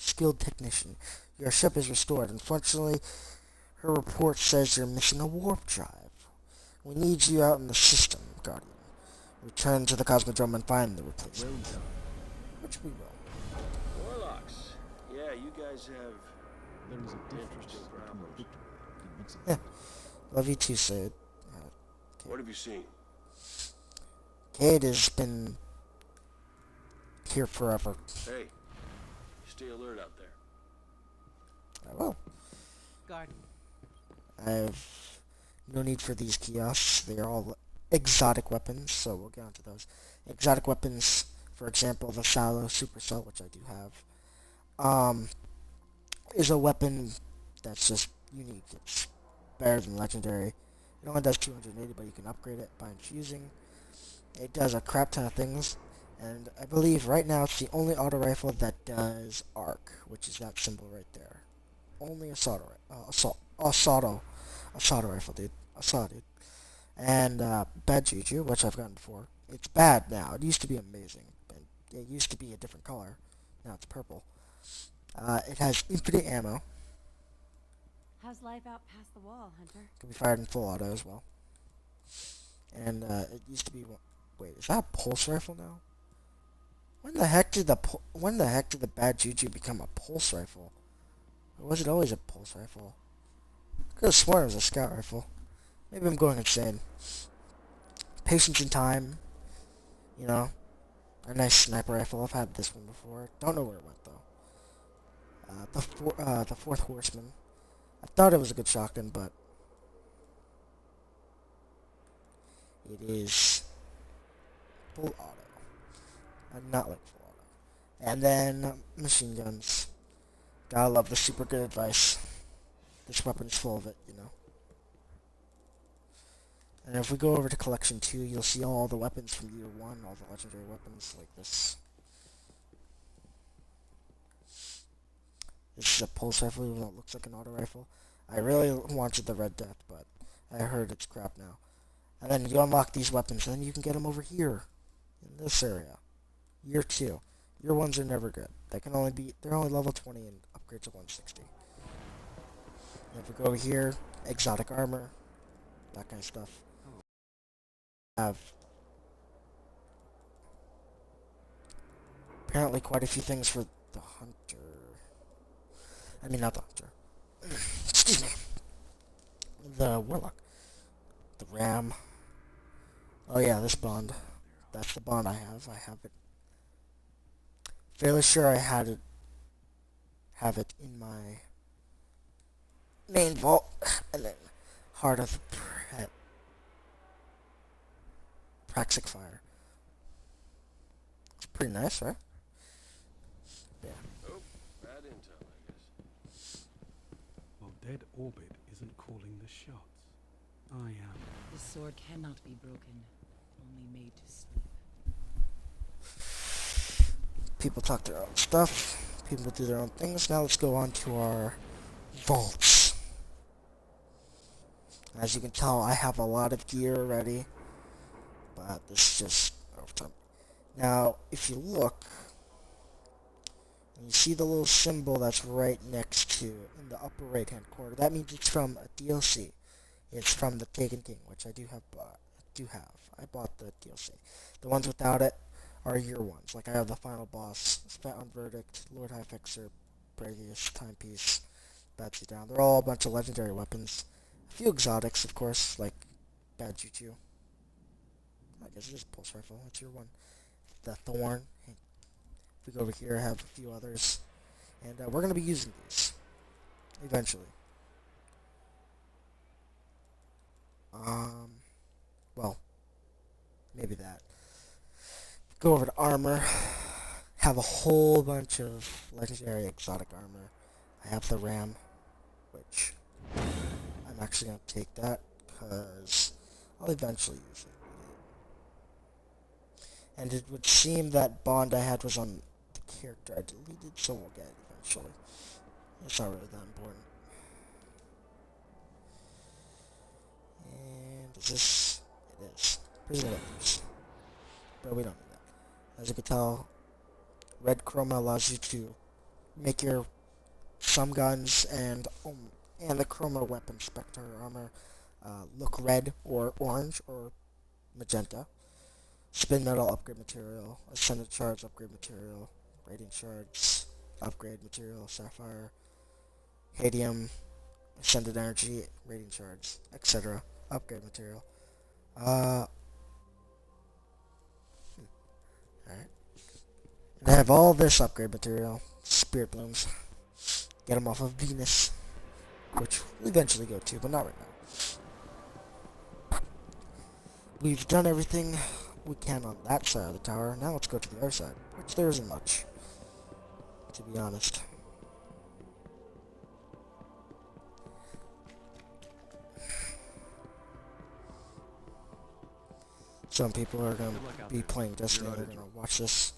skilled technician. Your ship is restored. Unfortunately, her report says you're missing a warp drive. We need you out in the system, Guardian. Return to the Cosmodrome and find the replacement. Well done. Which we will. Warlocks. Yeah, you guys have There is a difference interesting between a problems. victory and mixing Yeah. Love you too, Sid. What have you seen? Cade has been here forever. Hey, stay alert out there. I will. Garden. I have no need for these kiosks. They are all exotic weapons, so we'll get onto those. Exotic weapons, for example, the Shallow Supercell, which I do have, is a weapon that's just unique. It's better than legendary. It only does 280, but you can upgrade it by infusing. It does a crap ton of things, and I believe right now it's the only auto rifle that does arc, which is that symbol right there. Only assault rifle, dude. Assault, dude. And Bad Juju, which I've gotten before. It's bad now. It used to be amazing. It used to be a different color. Now it's purple. It has infinite ammo. How's life out past the wall, Hunter? Can be fired in full auto as well. And it used to be. Wait, is that a pulse rifle now? When the heck did the Bad Juju become a pulse rifle? Or was it always a pulse rifle? I could have sworn it was a scout rifle. Maybe I'm going insane. Patience in time. You know, a nice sniper rifle. I've had this one before. Don't know where it went though. The Fourth Horseman. I thought it was a good shotgun, but it is full auto. I do not like full auto. And then machine guns. Gotta love the super good advice. This weapon's full of it, you know. And if we go over to Collection 2, you'll see all the weapons from Year 1, all the legendary weapons like this. This is a pulse rifle, even though it looks like an auto rifle. I really wanted the Red Death, but I heard it's crap now. And then you unlock these weapons, and then you can get them over here, in this area. Year 2. Year 1s are never good. They're only level 20 and upgrade to 160. And if we go over here, exotic armor, that kind of stuff. Have apparently quite a few things for the hunter. I mean, not the hunter. Excuse me. The warlock. The ram. Oh yeah, this bond. That's the bond I have. I have it. Fairly sure I have it in my main vault. And then Heart of Praxic Fire. It's pretty nice, right? Yeah. Oh, bad intel, I guess. Well, dead orbit isn't calling the shots. I am. This sword cannot be broken, only made to sleep. People talk their own stuff. People do their own things. Now let's go on to our vaults. As you can tell, I have a lot of gear already. But this is just over time. Now, if you look, and you see the little symbol that's right next to, in the upper right-hand corner, that means it's from a DLC. It's from the Taken King, which I do have. I bought the DLC. The ones without it are Year 1s. Like I have the final boss, Spat on Verdict, Lord High Fixer, Bravious, Timepiece, Batsy Down. They're all a bunch of legendary weapons. A few exotics, of course, like Bad Juju. I guess it is a pulse rifle. That's Year 1. The Thorn. If we go over here, I have a few others. And we're going to be using these. Eventually. Well, maybe that. Go over to armor. Have a whole bunch of legendary exotic armor. I have the Ram, which I'm actually going to take that because I'll eventually use it. And it would seem that bond I had was on the character I deleted, so we'll get it eventually. It's not really that important. And is this? It is. Prison weapons. But we don't need that. As you can tell, red chroma allows you to make your some guns and the chroma weapon spectre armor look red or orange or magenta. Spin metal upgrade material, ascended shards upgrade material, radiant shards upgrade material, sapphire, hadium, ascended energy, radiant shards, etc. Upgrade material. Alright. And I have all this upgrade material. Spirit blooms. Get them off of Venus. Which we'll eventually go to, but not right now. We've done everything we can on that side of the tower. Now let's go to the other side, which there isn't much, to be honest. Some people are going to be playing Destiny, they're going to watch this.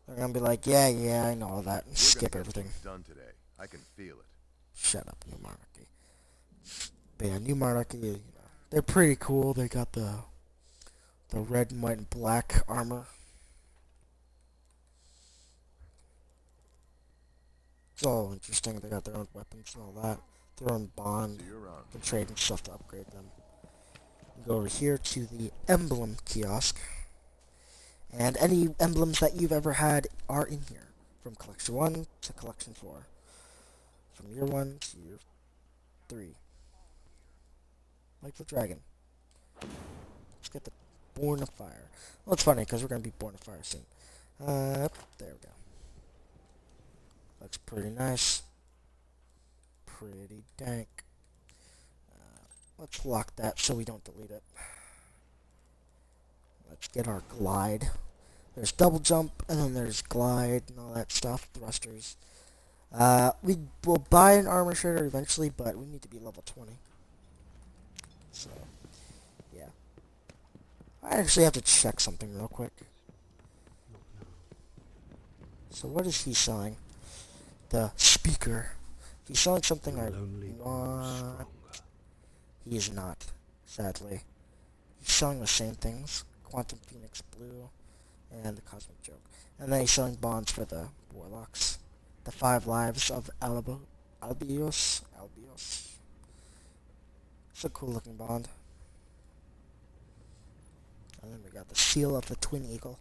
They're going to be like, yeah, I know all that, and skip everything. Done today. I can feel it. Shut up, New Monarchy. But yeah, New Monarchy, you know, they're pretty cool. They got the red and white and black armor. It's all interesting. They got their own weapons and all that. Their own bond. See you around. You can trade and stuff to upgrade them. You go over here to the emblem kiosk. And any emblems that you've ever had are in here. From Collection 1 to Collection 4. From year 1 to year 3. Like the dragon. Let's get the Born of Fire. Well, it's funny because we're going to be Born of Fire soon. There we go. Looks pretty nice. Pretty dank. Let's lock that so we don't delete it. Let's get our glide. There's double jump, and then there's glide and all that stuff. Thrusters. We will buy an armor shader eventually, but we need to be level 20. So, yeah. I actually have to check something real quick. So what is he selling? The speaker. He's selling something I want. He is not, sadly. He's selling the same things. Quantum Phoenix Blue and the Cosmic Joke. And then he's selling bonds for the Warlocks. The 5 lives of Albios. It's a cool looking bond. And then we got the seal of the Twin Eagle.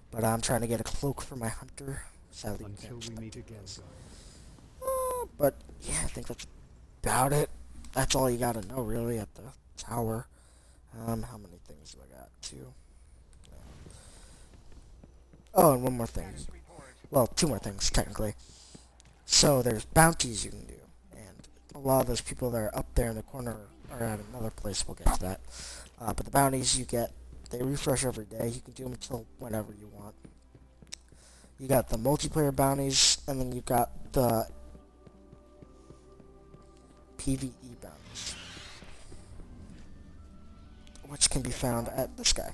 But I'm trying to get a cloak for my hunter. Sadly, Until we meet again, guys. But yeah, I think that's about it. That's all you gotta know, really, at the tower. How many things do I got? 2. Oh, and one more thing. Well, 2 more things, technically. So, there's bounties you can do. And a lot of those people that are up there in the corner are at another place. We'll get to that. But the bounties you get, they refresh every day. You can do them until whenever you want. You got the multiplayer bounties, and then you got the PvE bounties, which can be found at this guy.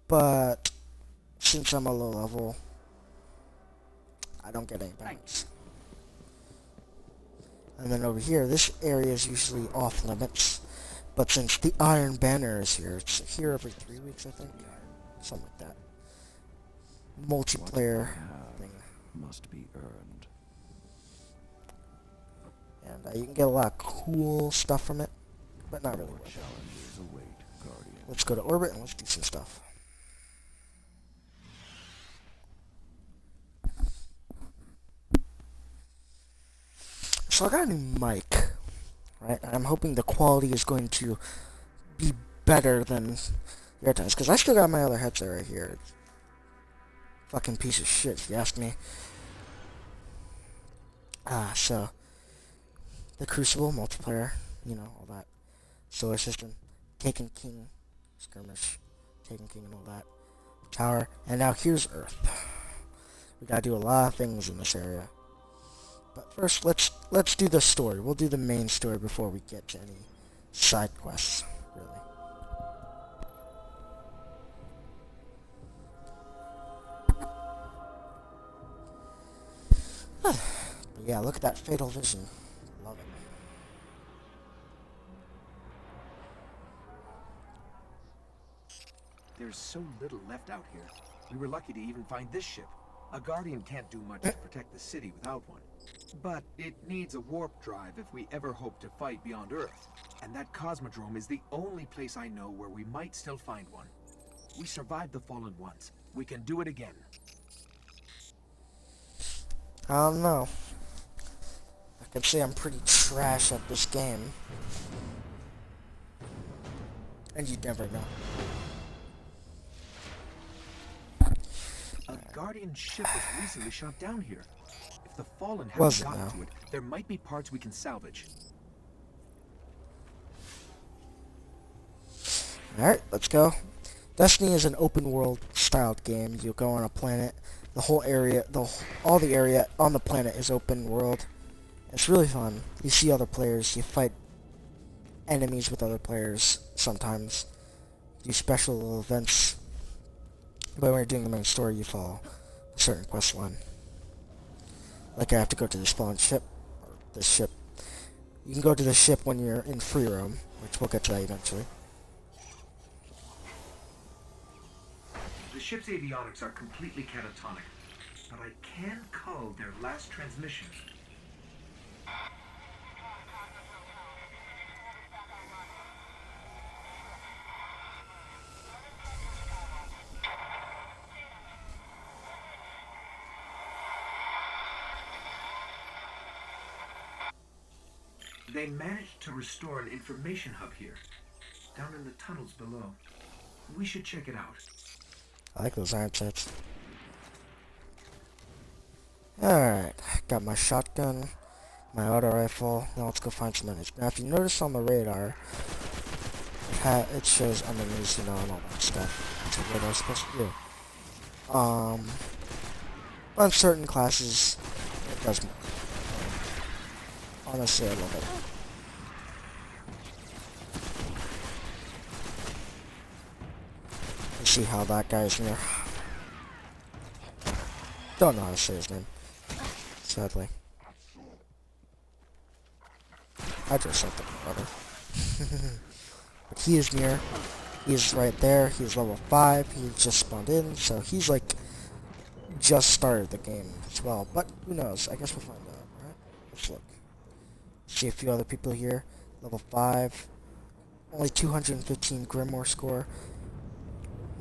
But since I'm a low level, I don't get any bounties. And then over here, this area is usually off limits. But since the Iron Banner is here, it's here every 3 weeks, I think. Something like that. Multiplayer thing. Must be earned. And you can get a lot of cool stuff from it, but not really worth it. Challenges await, Guardian. Let's go to orbit and let's do some stuff. So I got a new mic, right? And I'm hoping the quality is going to be better than the other times, because I still got my other headset right here. It's fucking piece of shit, if you ask me. So the Crucible multiplayer, you know, all that. Solar System, Taken King, Skirmish, Taken King and all that. Tower, and now here's Earth. We gotta do a lot of things in this area. But first, let's do the story. We'll do the main story before we get to any side quests, really. But yeah, look at that fatal vision. Love it. There's so little left out here. We were lucky to even find this ship. A Guardian can't do much to protect the city without one. But it needs a warp drive if we ever hope to fight beyond Earth. And that Cosmodrome is the only place I know where we might still find one. We survived the Fallen once. We can do it again. I don't know. I can say I'm pretty trash at this game. And you never know. A Guardian ship was recently shot down here. If the Fallen Was haven't it gotten now? to it, there might be parts we can salvage. Alright, let's go. Destiny is an open world styled game. You go on a planet. The whole area, all the area on the planet is open world. It's really fun. You see other players. You fight enemies with other players sometimes. Do special little events. But when you're doing the main story, you follow a certain quest line. Like I have to go to the spawn ship, or this ship. You can go to the ship when you're in free roam, which we'll get to that eventually. The ship's avionics are completely catatonic, but I can cull their last transmission. They managed to restore an information hub here, down in the tunnels below. We should check it out. I like those iron sights. Alright, got my shotgun, my auto rifle. Now let's go find some enemies. Now if you notice on the radar, it shows enemies, you know, and all that stuff. That's what radar's supposed to do. On certain classes, it does more. Honestly, I love it. You see how that guy's near. Don't know how to say his name. Sadly. I just said the brother. But he is near. He's right there. He's level 5. He just spawned in, so he's like just started the game as well. But who knows? I guess we'll find out, right? Let's look. See a few other people here. Level 5. Only 215 Grimoire score.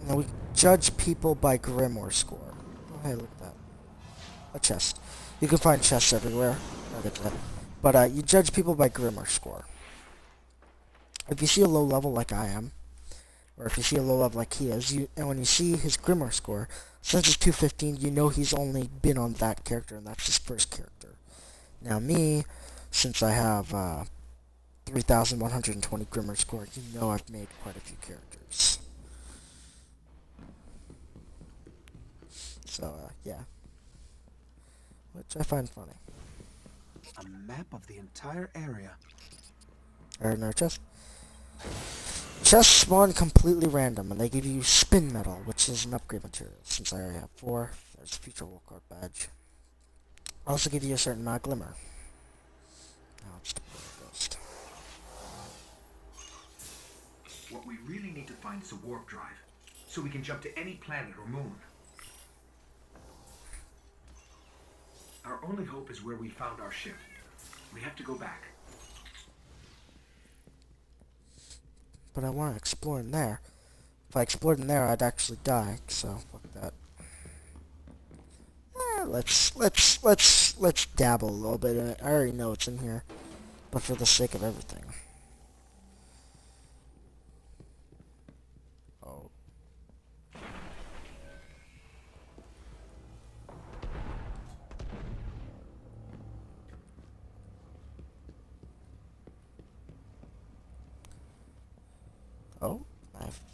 Now we judge people by Grimoire score. Oh, hey, look at that. A chest. You can find chests everywhere. I'll get to that. But you judge people by Grimoire score. If you see a low level like I am, or if you see a low level like he is, and when you see his Grimoire score, since it's 215, you know he's only been on that character, and that's his first character. Now me, since I have 3,120 Grimoire score, you know I've made quite a few characters. So, yeah. Which I find funny. A map of the entire area. Alright, another chest. Chests spawn completely random, and they give you spin metal, which is an upgrade material. Since I already have 4, there's a future war card badge. Also give you a certain amount of glimmer. Now it's the ghost. What we really need to find is a warp drive, so we can jump to any planet or moon. Our only hope is where we found our ship. We have to go back. But I want to explore in there. If I explored in there, I'd actually die. So fuck that. Let's dabble a little bit in it. I already know it's in here, but for the sake of everything. Oh. Oh,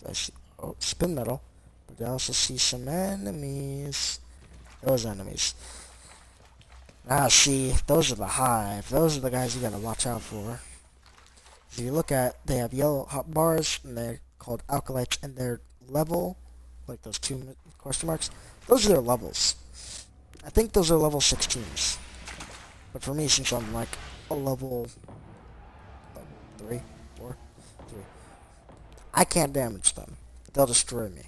I see. Oh, spin metal. But I also see some enemies. Those enemies. Ah, see, those are the hive. Those are the guys you gotta watch out for. If you look at, they have yellow hot bars, and they're called alkalites, and their level, like those 2 question marks, those are their levels. I think those are level 16s. But for me, since I'm like a level 3, 4, 3, I can't damage them. They'll destroy me.